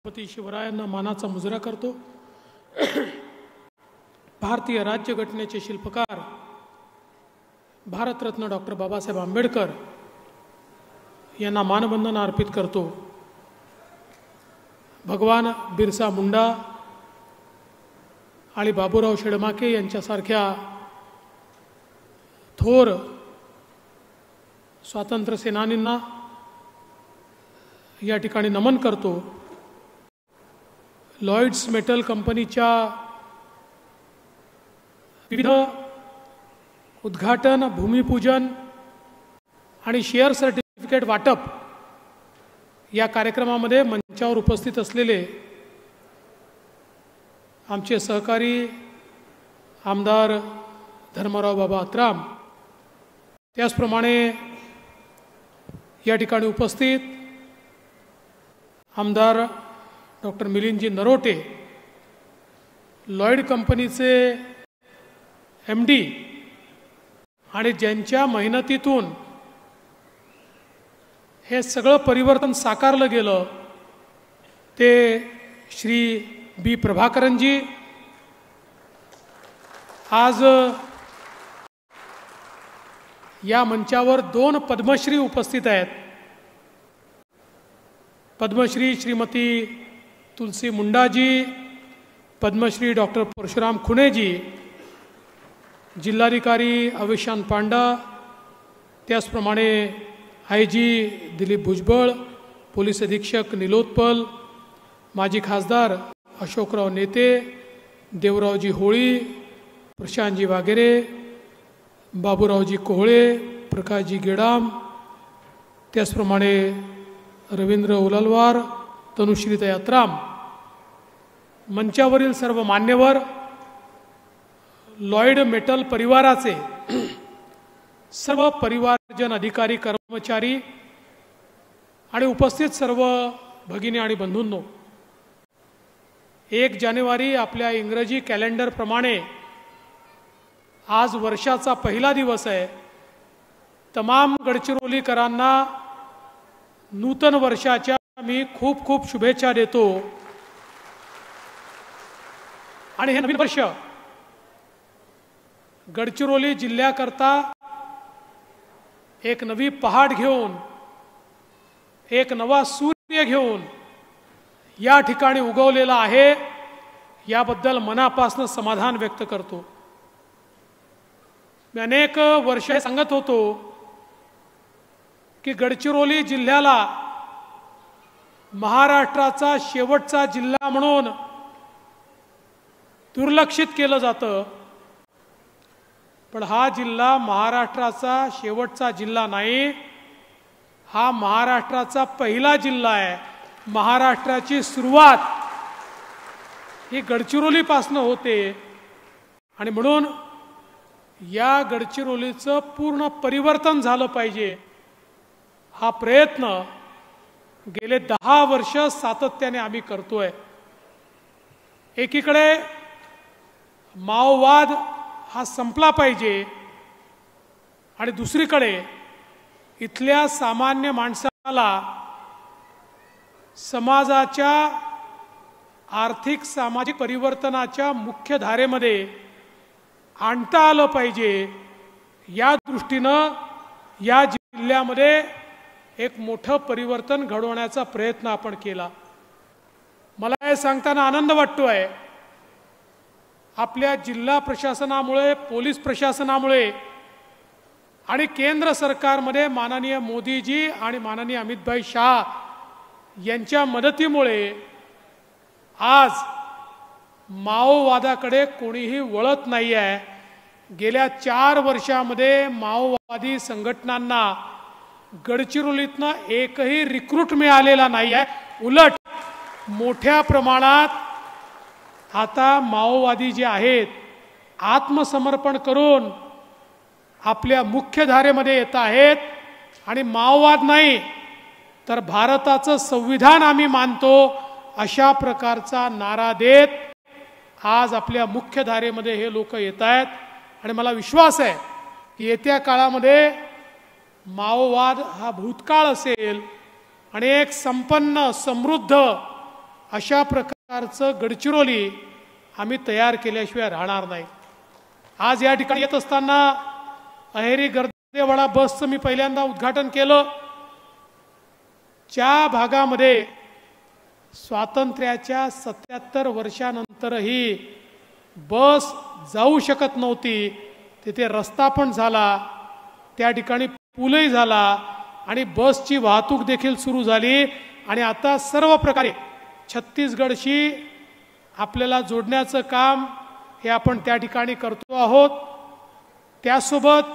छत्रपती शिवरायांना मानाचा मुजरा करतो। भारतीय राज्यघटनेचे शिल्पकार भारतरत्न डॉक्टर बाबासाहेब आंबेडकर यांना मानवंदना अर्पित करतो। भगवान बिरसा मुंडा आणि बाबूराव शेडमाके यांच्यासारख्या थोर स्वातंत्र्य सेनानींना या ठिकाणी नमन करतो। लॉयड्स मेटल कंपनीच्या विविध उद्घाटन, भूमिपूजन आणि शेअर सर्टिफिकेट वाटप या कार्यक्रमामध्ये मंचावर उपस्थित असलेले आमचे सहकारी आमदार धर्मराव बाबा अत्राम, त्याचप्रमाणे या ठिकाणी उपस्थित आमदार डॉक्टर मिलिंदजी नरोटे, लॉयड कंपनीचे MD आणि ज्यांच्या मेहनतीतून हे सगळं परिवर्तन साकारलं गेलं ते श्री B प्रभाकरनजी। आज या मंचावर 2 पद्मश्री उपस्थित आहेत। पद्मश्री श्रीमती तुलसी मुंडाजी, पद्मश्री डॉक्टर परशुराम खुनेजी, जिल्हाधिकारी अविशान पांडा, त्याचप्रमाणे IG दिलीप भुजबळ, पोलीस अधीक्षक निलोत्पल, माजी खासदार अशोकराव नेते, देवरावजी होळी, प्रशांतजी वागेरे, बाबूरावजी कोहळे, प्रकाशजी गेडाम, त्याचप्रमाणे रवींद्र उलालवार, तनुश्रीताई अत्राम, मंचावरील सर्व मान्यवर, लॉयड मेटल परिवाराचे सर्व परिवारजन, अधिकारी, कर्मचारी आणि उपस्थित सर्व भगिनी आणि बंधूंनो, 1 जानेवारी आपल्या इंग्रजी कॅलेंडर प्रमाणे आज वर्षाचा पहिला दिवस आहे। तमाम गडचिरोलीकरांना नूतन वर्षाच्या मी खूप खूप शुभेच्छा देतो। आणि हे नवीन वर्ष गडचिरोली जिल्ह्याकरता एक नवी पहाट घेऊन, एक नवा सूर्य घेऊन या ठिकाणी उगवलेला आहे, याबद्दल मनापासून समाधान व्यक्त करतो। मी अनेक वर्ष सांगत होतो की गडचिरोली जिल्ह्याला महाराष्ट्राचा शेवटचा जिल्हा म्हणून दुर्लक्षित केलं जातं, पण हा जिल्हा महाराष्ट्राचा शेवटचा जिल्हा नाही, हा महाराष्ट्राचा पहिला जिल्हा आहे। महाराष्ट्राची सुरुवात ही गडचिरोलीपासून होते आणि म्हणून या गडचिरोलीचं पूर्ण परिवर्तन झालं पाहिजे, हा प्रयत्न गेले 10 वर्ष सातत्याने आम्ही करतोय। एकीकडे माओवाद हा संपला पाहिजे आणि दुसरीकडे इथल्या सामान्य माणसाला समाजाच्या आर्थिक सामाजिक परिवर्तनाच्या मुख्य धारेमध्ये आणता आलं पाहिजे, या दृष्टीनं या जिल्ह्यामध्ये एक मोठं परिवर्तन घडवण्याचा प्रयत्न आपण केला। मला हे सांगताना आनंद वाटतोय, आपल्या जिल्हा प्रशासनामुळे, पोलीस प्रशासनामुळे आणि केंद्र सरकारमध्ये माननीय मोदीजी आणि माननीय अमितभाई शाह यांच्या मदतीमुळे आज माओवादाकडे कोणीही वळत नाही आहे। गेल्या 4 वर्षामध्ये माओवादी संघटनांना गडचिरोलीतनं एकही रिक्रूट मिळालेला नाही आहे। उलट मोठ्या प्रमाणात आता माओवादी जे आहेत आत्मसमर्पण करून आपल्या मुख्य धारेमध्ये येत आहेत आणि माओवाद नाही तर भारताचं संविधान आम्ही मानतो अशा प्रकारचा नारा देत आज आपल्या मुख्य धारेमध्ये हे लोक येत आहेत। आणि मला विश्वास आहे की येत्या काळामध्ये माओवाद हा भूतकाळ असेल आणि एक संपन्न समृद्ध अशा प्रकारचं गडचिरोली आम्ही तयार केल्याशिवाय राहणार नाही. आज या ठिकाणी येत असताना अहेरी गर्देवाडा बसचं मी पहिल्यांदा उद्घाटन केलं. ज्या भागामध्ये स्वातंत्र्याच्या 77 वर्षानंतरही बस जाऊ शकत नव्हती, तिथे रस्ता पण झाला, त्या ठिकाणी पूलही झाला आणि बसची वाहतूक देखील सुरू झाली. आणि आता सर्व प्रकारे छत्तीसगडशी आपल्याला जोडण्याचं काम हे आपण त्या ठिकाणी करतो आहोत. त्यासोबत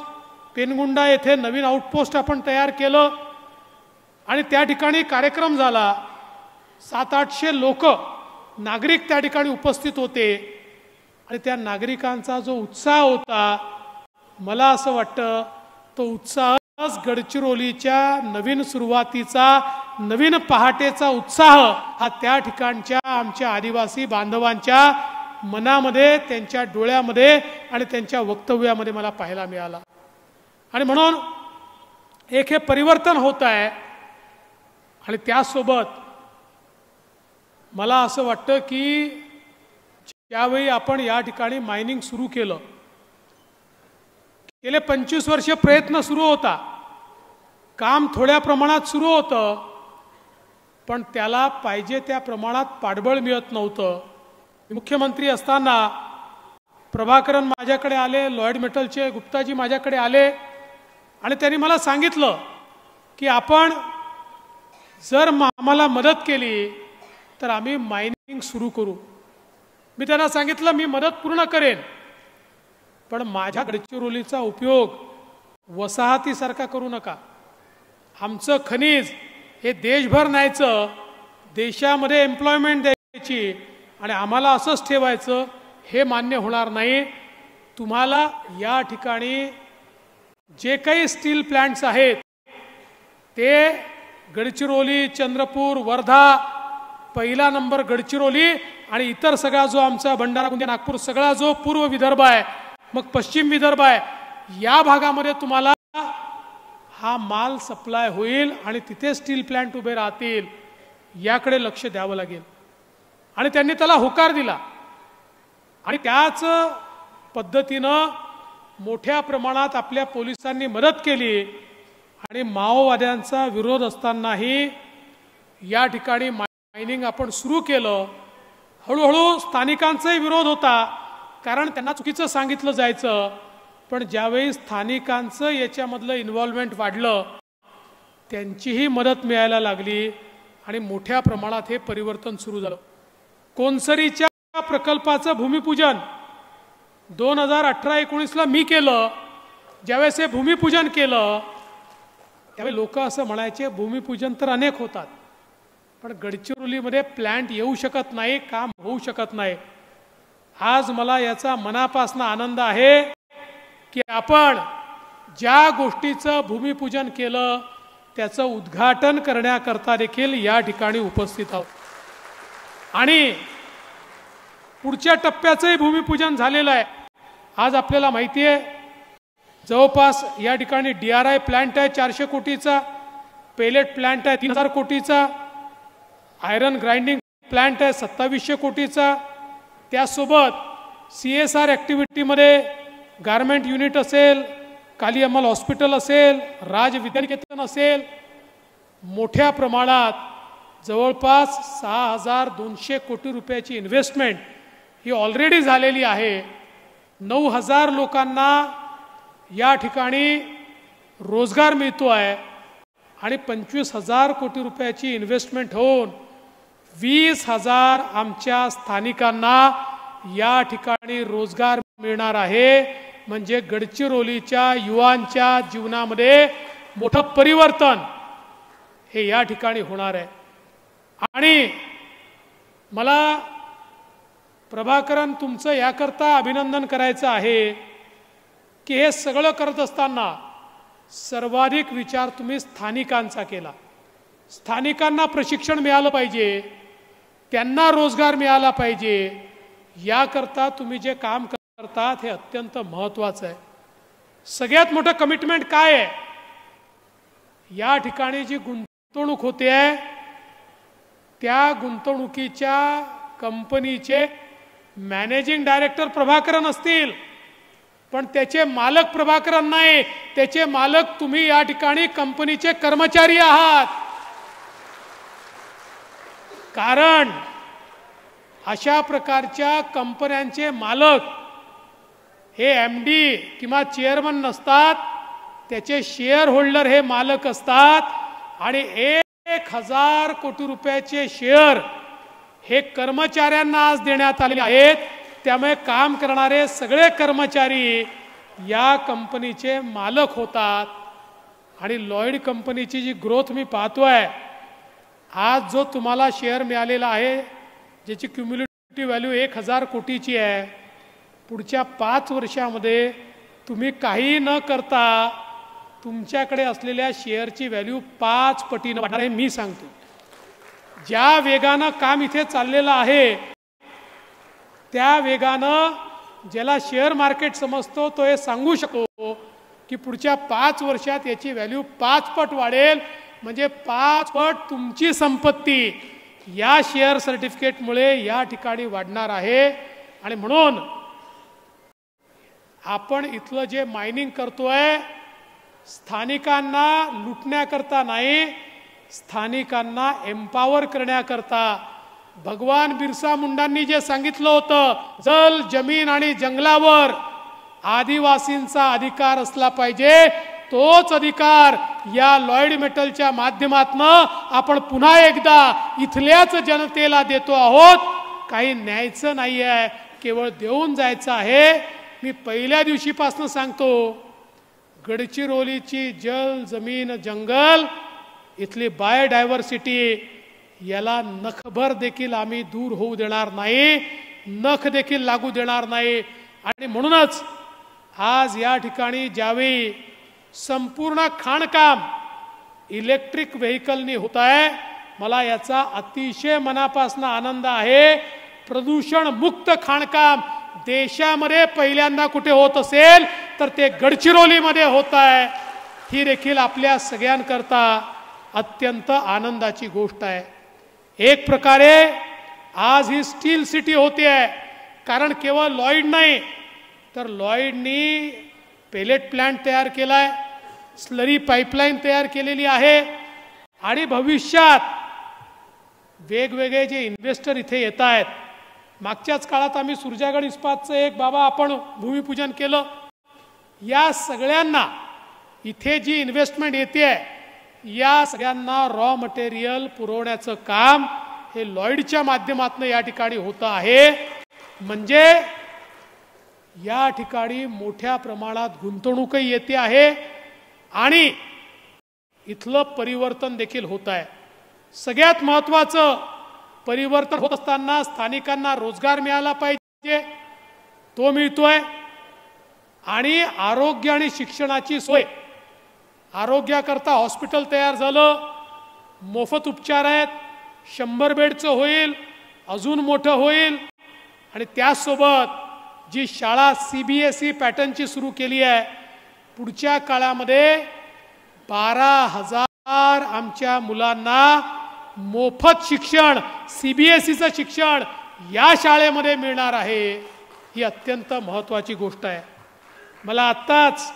पेनगुंडा येथे नवीन आउटपोस्ट आपण तयार केलं आणि त्या ठिकाणी कार्यक्रम झाला. 700-800 लोक नागरिक त्या ठिकाणी उपस्थित होते आणि त्या नागरिकांचा जो उत्साह होता, मला असं वाटतं तो उत्साहच गडचिरोलीच्या नवीन सुरुवातीचा, नवीन पहाटेचा उत्साह हा त्या ठिकाणच्या आमच्या आदिवासी बांधवांच्या मनामध्ये, त्यांच्या डोळ्यामध्ये आणि त्यांच्या वक्तव्यामध्ये मला पाहायला मिळाला. आणि म्हणून एक हे परिवर्तन होत आहे. आणि त्यासोबत मला असं वाटतं की ज्यावेळी आपण या ठिकाणी मायनिंग सुरू केलं, गेले 25 वर्ष प्रयत्न सुरू होता, काम थोड्या प्रमाणात सुरू होतं, पण त्याला पाहिजे त्या प्रमाणात पाठबळ मिळत नव्हतं. मुख्यमंत्री असताना प्रभाकरन माझ्याकडे आले, लॉयड मेटलचे गुप्ताजी माझ्याकडे आले आणि त्यांनी मला सांगितलं की आपण जर आम्हाला मदत केली तर आम्ही मायनिंग सुरू करू. मी त्यांना सांगितलं मी मदत पूर्ण करेन, पण माझ्या गडचिरोलीचा उपयोग वसाहतीसारखा करू नका. आमचं खनिज हे देशभर न्यायचं, देशामध्ये एम्प्लॉयमेंट द्यायची आणि आम्हाला असंच ठेवायचं, हे मान्य होणार नाही. तुम्हाला या ठिकाणी जे काही स्टील प्लांट्स आहेत ते गडचिरोली, चंद्रपूर, वर्धा, पहिला नंबर गडचिरोली आणि इतर सगळा जो आमचा भंडारा, गोंदिया, नागपूर सगळा जो पूर्व विदर्भ आहे, मग पश्चिम विदर्भ आहे, या भागामध्ये तुम्हाला हा माल सप्लाय होईल आणि तिथे स्टील प्लांट उभे राहतील, याकडे लक्ष द्यावं लागेल. आणि त्यांनी त्याला होकार दिला आणि त्याच पद्धतीनं मोठ्या प्रमाणात आपल्या पोलिसांनी मदत केली आणि माओवाद्यांचा विरोध असतानाही या ठिकाणी मायनिंग आपण सुरू केलं. हळूहळू स्थानिकांचाही विरोध होता, कारण त्यांना चुकीचं सांगितलं जायचं, पण ज्यावेळी स्थानिकांचं याच्यामधलं इन्व्हॉल्वमेंट वाढलं, त्यांचीही मदत मिळायला लागली आणि मोठ्या प्रमाणात हे परिवर्तन सुरू झालं. कोनसरीच्या प्रकल्पाचं भूमिपूजन 2018-19ला मी केलं. ज्यावेळेस हे भूमिपूजन केलं त्यावेळी लोक असं म्हणायचे भूमिपूजन तर अनेक होतात, पण गडचिरोलीमध्ये प्लॅन्ट येऊ शकत नाही, काम होऊ शकत नाही. आज मला याचा मनापासून आनंद आहे की आपण ज्या गोष्टीचं भूमिपूजन केलं त्याचं उद्घाटन करण्याकरता देखील या ठिकाणी उपस्थित आहोत. आणि पुढच्या टप्प्याचंही भूमिपूजन झालेलं आहे. आज आपल्याला माहिती आहे जवळपास या ठिकाणी DRI प्लांट आहे 400 कोटीचा, पेलेट प्लांट आहे 3000 कोटीचा, आयरन ग्राइंडिंग प्लांट आहे 2700 कोटीचा. त्यासोबत CSR ॲक्टिव्हिटीमध्ये गारमेंट युनिट असेल, काली अमल हॉस्पिटल असेल, राज विद्यानिकेतन असेल, मोठ्या प्रमाणात जवळपास 6200 कोटी रुपयाची इन्व्हेस्टमेंट ही ऑलरेडी झालेली आहे. 9000 लोकांना या ठिकाणी रोजगार मिळतो आहे आणि 25,000 कोटी रुपयाची इन्व्हेस्टमेंट होऊन 20,000 आमच्या स्थानिकांना या ठिकाणी रोजगार मिळणार आहे. म्हणजे गडचिरोलीच्या युवांच्या जीवनामध्ये मोठं परिवर्तन हे या ठिकाणी होणार आहे. आणि मला प्रभाकरन तुमचं याकरता अभिनंदन करायचं आहे की हे सगळं करत असताना सर्वाधिक विचार तुम्ही स्थानिकांचा केला. स्थानिकांना प्रशिक्षण मिळालं पाहिजे, त्यांना रोजगार मिळाला पाहिजे, याकरता तुम्ही जे काम करतात हे अत्यंत महत्त्वाचं आहे. सगळ्यात मोठं कमिटमेंट काय आहे? या ठिकाणी जी गुंतवणूक होते आहे त्या गुंतवणुकीच्या कंपनीचे मॅनेजिंग डायरेक्टर प्रभाकरन असतील, पण त्याचे मालक प्रभाकरन नाही, त्याचे मालक तुम्ही या ठिकाणी कंपनीचे कर्मचारी आहात. कारण अशा प्रकारच्या कंपन्यांचे मालक हे एमडी किंवा चेअरमन नसतात, त्याचे शेअर होल्डर हे मालक असतात. आणि 1000 कोटी रुपयाचे शेअर हे कर्मचाऱ्यांना आज देण्यात आलेले आहेत. त्यामुळे काम करणारे सगळे कर्मचारी या कंपनीचे मालक होतात. आणि लॉयड कंपनीची जी ग्रोथ मी पाहतोय, आज जो तुम्हाला शेअर मिळालेला आहे ज्याची क्युम्युलेटिव्ह व्हॅल्यू 1000 कोटीची आहे, पुढच्या 5 वर्षामध्ये तुम्ही काही न करता तुमच्याकडे असलेल्या शेअरची व्हॅल्यू 5 पटीने वाढणार आहे. मी सांगतो, ज्या वेगानं काम इथे चाललेलं आहे त्या वेगानं ज्याला शेअर मार्केट समजतो तो हे सांगू शकतो की पुढच्या 5 वर्षात याची व्हॅल्यू 5 पट वाढेल. म्हणजे 5 पट तुमची संपत्ती या शेअर सर्टिफिकेटमुळे या ठिकाणी वाढणार आहे. आणि म्हणून आपण इथलं जे मायनिंग करतोय स्थानिकांना लुटण्याकरता नाही, स्थानिकांना एम्पावर करण्याकरता. भगवान बिरसा मुंडांनी जे सांगितलं होतं, जल, जमीन आणि जंगलावर आदिवासींचा अधिकार असला पाहिजे, तोच अधिकार या लॉयड मेटलच्या माध्यमातून आपण पुन्हा एकदा इथल्याच जनतेला देतो आहोत. काही न्यायचं नाही आहे, केवळ देऊन जायचं आहे. मी पहिल्या दिवशीपासून सांगतो, गडचिरोलीची जल, जमीन, जंगल, इथली बायोडायव्हर्सिटी याला नखभर देखील आम्ही दूर होऊ देणार नाही, नख देखील लागू देणार नाही. आणि म्हणूनच आज या ठिकाणी ज्यावेळी संपूर्ण खाणकाम इलेक्ट्रिक व्हेकलनी होत आहे, मला याचा अतिशय मनापासून आनंद आहे. प्रदूषण मुक्त खाणकाम देशामध्ये पहिल्यांदा कुठे होत असेल तर ते गडचिरोलीमध्ये होत आहे. ही देखील आपल्या सगळ्यांकरता अत्यंत आनंदाची गोष्ट आहे. एक प्रकारे आज ही स्टील सिटी होते आहे, कारण केवळ लॉयड नाही तर लॉयडनी पेलेट प्लांट तयार केलाय, स्लरी पाईपलाईन तयार केलेली आहे. आणि भविष्यात वेगवेगळे जे इन्व्हेस्टर इथे येत आहेत, मागच्याच काळात आम्ही सुरजागड इस्पातचं एक बाबा आपण भूमिपूजन केलं. या सगळ्यांना इथे जी इन्व्हेस्टमेंट येते या सगळ्यांना रॉ मटेरियल पुरवण्याचं काम हे लॉयडच्या माध्यमातून या ठिकाणी होतं आहे. म्हणजे या ठिकाणी मोठ्या प्रमाणात गुंतवणूकही येते आहे आणि इथलं परिवर्तन देखील होत आहे. सगळ्यात महत्त्वाचं, परिवर्तन होत असताना स्थानिकांना रोजगार मिळाला पाहिजे, तो मिळतोय. आणि आरोग्य आणि शिक्षणाची सोय, आरोग्याकरता हॉस्पिटल तयार झालं, मोफत उपचार आहेत, 100 बेडचं होईल, अजून मोठं होईल. आणि त्याचसोबत जी शाळा CBSE पॅटर्नची सुरू केली आहे, पुढच्या काळामध्ये 12,000 आमच्या मुलांना मोफत शिक्षण, CBSEचं शिक्षण या शाळेमध्ये मिळणार आहे. ही अत्यंत महत्त्वाची गोष्ट आहे. मला आत्ताच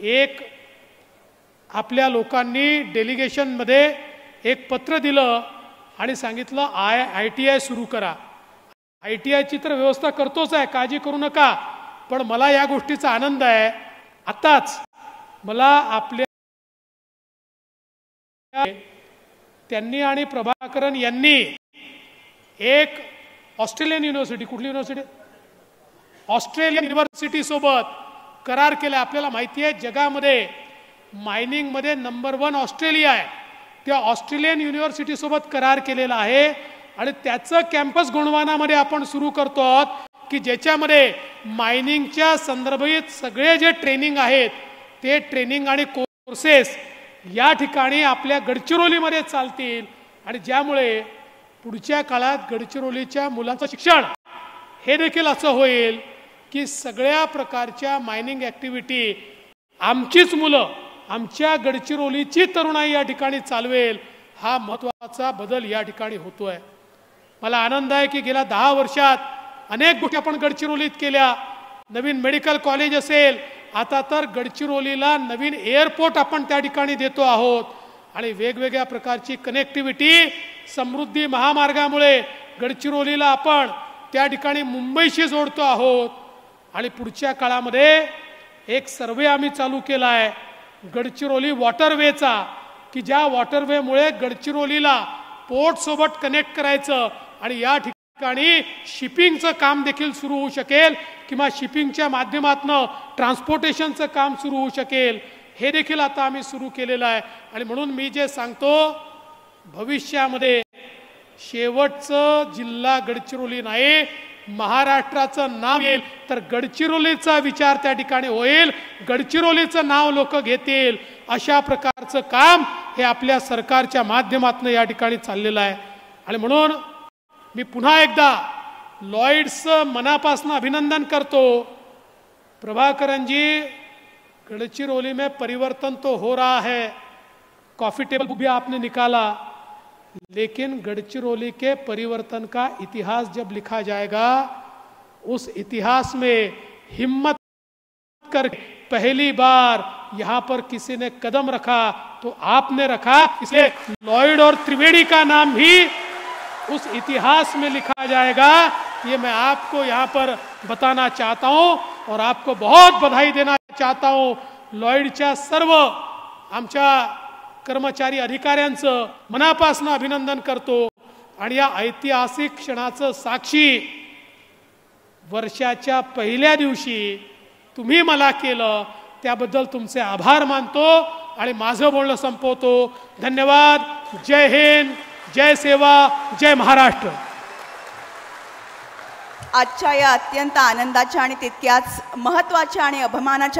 एक आपल्या लोकांनी डेलिगेशनमध्ये एक पत्र दिलं आणि सांगितलं ITI सुरू करा. ITIची तर व्यवस्था करतोच आहे, काळजी करू नका. पण मला या गोष्टीचा आनंद आहे, आताच मला आपल्या त्यांनी आणि प्रभाकरन यांनी एक ऑस्ट्रेलियन युनिव्हर्सिटी, कुठली युनिव्हर्सिटी, ऑस्ट्रेलियन युनिव्हर्सिटी सोबत करार केला. आपल्याला माहिती आहे जगामध्ये मायनिंगमध्ये नंबर 1 ऑस्ट्रेलिया आहे. त्या ऑस्ट्रेलियन युनिव्हर्सिटी सोबत करार केलेला आहे आणि त्याचं कॅम्पस गोंडवानामध्ये आपण सुरू करतो आहोत की ज्याच्यामध्ये मायनिंगच्या संदर्भित सगळे जे ट्रेनिंग आहेत ते ट्रेनिंग आणि कोर्सेस या ठिकाणी आपल्या गडचिरोलीमध्ये चालतील. आणि ज्यामुळे पुढच्या काळात गडचिरोलीच्या मुलांचं शिक्षण हे देखील असं होईल की सगळ्या प्रकारच्या मायनिंग ॲक्टिव्हिटी आमचीच मुलं, आमच्या गडचिरोलीची तरुणाई या ठिकाणी चालवेल. हा महत्त्वाचा बदल या ठिकाणी होतोय। मला आनंद आहे की गेल्या 10 वर्षात अनेक गोष्टी आपण गडचिरोलीत केल्या। नवीन मेडिकल कॉलेज असेल, आता तर गडचिरोलीला नवीन एअरपोर्ट आपण त्या ठिकाणी देतो आहोत आणि वेगवेगळ्या प्रकारची कनेक्टिव्हिटी समृद्धी महामार्गामुळे गडचिरोलीला आपण त्या ठिकाणी मुंबईशी जोडतो आहोत। आणि पुढच्या काळामध्ये एक सर्वे आम्ही चालू केला आहे गडचिरोली वॉटरवेचा, की ज्या वॉटरवेमुळे गडचिरोलीला पोर्ट सोबत कनेक्ट करायचं आणि या ठिकाणी शिपिंगचं काम देखील सुरू होऊ शकेल किंवा शिपिंगच्या माध्यमातून ट्रान्सपोर्टेशनचं काम सुरू होऊ शकेल। हे देखील आता आम्ही सुरू केलेलं आहे। आणि म्हणून मी जे सांगतो, भविष्यामध्ये शेवटचं जिल्हा गडचिरोली नाही, महाराष्ट्राचं नाव येईल तर गडचिरोलीचा विचार त्या ठिकाणी होईल, गडचिरोलीचं नाव लोक घेतील। अशा प्रकारचं काम हे आपल्या सरकारच्या माध्यमातून या ठिकाणी चाललेलं आहे। आणि म्हणून मी पुन्हा एकदा लॉयड्सचं मनापासून अभिनंदन करतो। प्रभाकरन जी, गडचिरोली में परिवर्तन तो हो रहा है, कॉफी टेबल भी आपने निकाला, लेकिन गडचिरोली के परिवर्तन का इतिहास जब लिखा जाएगा, उस इतिहास में हिम्मत कर पहली बार यहाँ पर किसी ने कदम रखा तो आपने रखा। इसलिए लॉयड और त्रिवेदी का नाम भी उस इतिहास में लिखा जाएगा। ये मैं आपको यहाँ पर बताना चाहता हूँ और आपको बहुत बधाई देना चाहता हूँ। लॉयडच्या सर्व आमच्या कर्मचारी अधिकाऱ्यांचं मनापासून अभिनंदन करतो आणि या ऐतिहासिक क्षणाचं साक्षी वर्षाच्या पहिल्या दिवशी तुम्ही मला केलं, त्याबद्दल तुमचे आभार मानतो आणि माझं बोलणं संपवतो। धन्यवाद। जय हिंद, जय सेवा, जय महाराष्ट्र। आजच्या या अत्यंत आनंदाच्या आणि तितक्याच महत्त्वाच्या आणि अभिमानाच्या